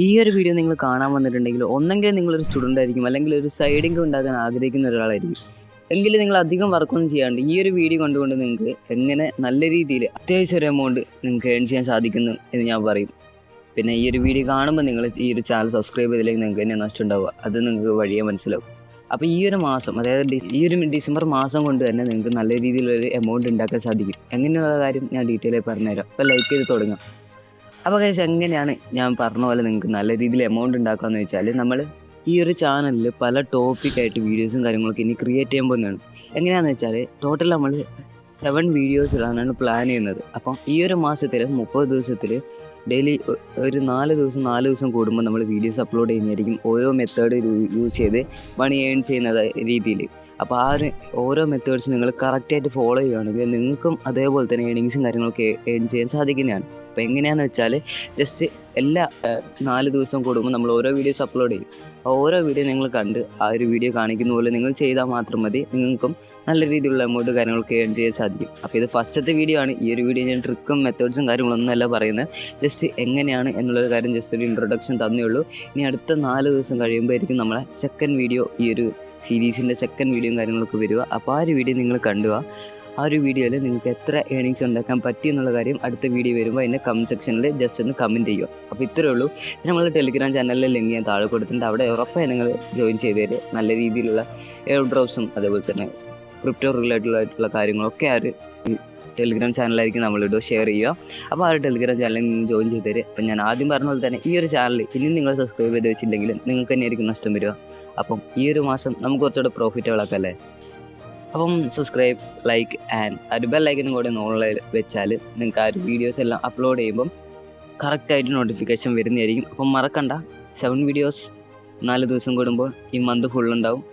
ഈ ഒരു വീഡിയോ നിങ്ങൾ കാണാൻ വന്നിട്ടുണ്ടെങ്കിൽ ഒന്നെങ്കിൽ നിങ്ങളൊരു സ്റ്റുഡൻ്റ് ആയിരിക്കും, അല്ലെങ്കിൽ ഒരു സൈഡ് ഇൻകം ഉണ്ടാക്കാൻ ആഗ്രഹിക്കുന്ന ഒരാളായിരിക്കും. എങ്കിൽ നിങ്ങൾ അധികം വർക്കൊന്നും ചെയ്യാണ്ട് ഈ ഒരു വീഡിയോ കണ്ടുകൊണ്ട് നിങ്ങൾക്ക് എങ്ങനെ നല്ല രീതിയിൽ അത്യാവശ്യം ഒരു എമൗണ്ട് നിങ്ങൾക്ക് ഏൺ ചെയ്യാൻ സാധിക്കുന്നു എന്ന് ഞാൻ പറയും. പിന്നെ ഈ ഒരു വീഡിയോ കാണുമ്പോൾ നിങ്ങൾ ഈ ഒരു ചാനൽ സബ്സ്ക്രൈബ് ചെയ്തില്ലെങ്കിൽ നിങ്ങൾക്ക് തന്നെ നഷ്ടം ഉണ്ടാവുക, അത് നിങ്ങൾക്ക് വഴിയേ മനസ്സിലാവും. അപ്പോൾ ഈ ഒരു മാസം, അതായത് ഈ ഒരു ഡിസംബർ മാസം കൊണ്ട് തന്നെ നിങ്ങൾക്ക് നല്ല രീതിയിലൊരു എമൗണ്ട് ഉണ്ടാക്കാൻ സാധിക്കും. എങ്ങനെയുള്ള കാര്യം ഞാൻ ഡീറ്റെയിൽ ആയി പറഞ്ഞുതരാം. അപ്പോൾ ലൈക്ക് ചെയ്ത് തുടങ്ങാം. അപ്പോൾ ഗൈസ്, എങ്ങനെയാണ് ഞാൻ പറഞ്ഞ പോലെ നിങ്ങൾക്ക് നല്ല രീതിയിൽ എമൗണ്ട് ഉണ്ടാക്കാമെന്ന് വെച്ചാൽ, നമ്മൾ ഈ ഒരു ചാനലിൽ പല ടോപ്പിക്കായിട്ട് വീഡിയോസും കാര്യങ്ങളൊക്കെ ഇനി ക്രിയേറ്റ് ചെയ്യാൻ പോകുന്നതാണ്. എങ്ങനെയാണെന്ന് വെച്ചാൽ, ടോട്ടൽ നമ്മൾ 7 വീഡിയോസ് ഇടാനാണ് പ്ലാൻ ചെയ്യുന്നത്. അപ്പം ഈ ഒരു മാസത്തിൽ 30 ദിവസത്തിൽ ഡെയിലി ഒരു 4 ദിവസം കൂടുമ്പോൾ നമ്മൾ വീഡിയോസ് അപ്ലോഡ് ചെയ്യുന്നതായിരിക്കും, ഓരോ മെത്തേഡ് യൂസ് ചെയ്ത് മണി ഏൺ ചെയ്യുന്ന രീതിയിൽ. അപ്പോൾ ആ ഒരു ഓരോ മെത്തേഡ്സ് നിങ്ങൾ കറക്റ്റായിട്ട് ഫോളോ ചെയ്യുകയാണെങ്കിൽ നിങ്ങൾക്കും അതേപോലെ തന്നെ ഏണിങ്സും കാര്യങ്ങളൊക്കെ ഏൺ ചെയ്യാൻ സാധിക്കുന്നതാണ്. അപ്പോൾ എങ്ങനെയാണെന്ന് വെച്ചാൽ, ജസ്റ്റ് എല്ലാ 4 ദിവസം കൂടുമ്പോൾ നമ്മൾ ഓരോ വീഡിയോസ് അപ്ലോഡ് ചെയ്യും. ഓരോ വീഡിയോ നിങ്ങൾ കണ്ട് ആ ഒരു വീഡിയോ കാണിക്കുന്ന പോലെ നിങ്ങൾ ചെയ്താൽ മാത്രം മതി, നിങ്ങൾക്കും നല്ല രീതിയിലുള്ള എമൗണ്ട് കാര്യങ്ങളൊക്കെ ഏൺ ചെയ്യാൻ സാധിക്കും. അപ്പോൾ ഇത് ഫസ്റ്റത്തെ വീഡിയോ ആണ്. ഈ ഒരു വീഡിയോ ഞാൻ ട്രിക്കും മെത്തേഡ്സും കാര്യങ്ങളൊന്നുമല്ല പറയുന്നത്, ജസ്റ്റ് എങ്ങനെയാണ് എന്നുള്ളൊരു കാര്യം ജസ്റ്റ് ഒരു ഇൻട്രൊഡക്ഷൻ തന്നേ ഉള്ളൂ. ഇനി അടുത്ത 4 ദിവസം കഴിയുമ്പോഴായിരിക്കും നമ്മളെ സെക്കൻഡ് വീഡിയോ, ഈ ഒരു സീരീസിൻ്റെ സെക്കൻഡ് വീഡിയോയും കാര്യങ്ങളൊക്കെ വരിക. അപ്പോൾ ആ ഒരു വീഡിയോ നിങ്ങൾ കണ്ടുക. ആ ഒരു വീഡിയോയിൽ നിങ്ങൾക്ക് എത്ര ഏണിങ്സ് ഉണ്ടാക്കാൻ പറ്റി എന്നുള്ള കാര്യം അടുത്ത വീഡിയോ വരുമ്പോൾ അതിൻ്റെ കമൻറ്റ് സെക്ഷനിൽ ജസ്റ്റ് ഒന്ന് കമൻറ്റ് ചെയ്യുക. അപ്പോൾ ഇത്രയേ ഉള്ളൂ. പിന്നെ നമ്മൾ ടെലിഗ്രാം ചാനലിലെ ലിങ്ക് ഞാൻ താഴെ കൊടുത്തിട്ടുണ്ട്. അവിടെ ഉറപ്പായി നിങ്ങൾ ജോയിൻ ചെയ്തേര്. നല്ല രീതിയിലുള്ള എയർ ഡ്രോപ്സും അതേപോലെ തന്നെ ക്രിപ്റ്റോ റിലേറ്റഡ് ആയിട്ടുള്ള കാര്യങ്ങളൊക്കെ ആ ഒരു ടെലിഗ്രാം ചാനലായിരിക്കും നമ്മളിവിടെ ഷെയർ ചെയ്യുക. അപ്പോൾ ആ ഒരു ടെലിഗ്രാം ചാനലിൽ നിങ്ങൾ ജോയിൻ ചെയ്തേര്. അപ്പം ഞാൻ ആദ്യം പറഞ്ഞ പോലെ തന്നെ ഈ ഒരു ചാനൽ ഇനി നിങ്ങൾ സബ്സ്ക്രൈബ് ചെയ്ത് വെച്ചില്ലെങ്കിൽ നിങ്ങൾക്ക് തന്നെയായിരിക്കും നഷ്ടം വരിക. അപ്പം ഈ ഒരു മാസം നമുക്ക് കുറച്ചുകൂടെ പ്രോഫിറ്റുകളൊക്കെ അല്ലേ. അപ്പം സബ്സ്ക്രൈബ്, ലൈക്ക് ആൻഡ് ആ ഒരു ബെൽ ഐക്കനും കൂടെ ഓൺലൈൻ വെച്ചാൽ നിങ്ങൾക്ക് ആ ഒരു വീഡിയോസ് എല്ലാം അപ്ലോഡ് ചെയ്യുമ്പം കറക്റ്റായിട്ട് നോട്ടിഫിക്കേഷൻ വരുന്നതായിരിക്കും. അപ്പം മറക്കണ്ട, 7 വീഡിയോസ് 4 ദിവസം കൂടുമ്പോൾ ഈ മന്ത് ഫുള്ളുണ്ടാവും.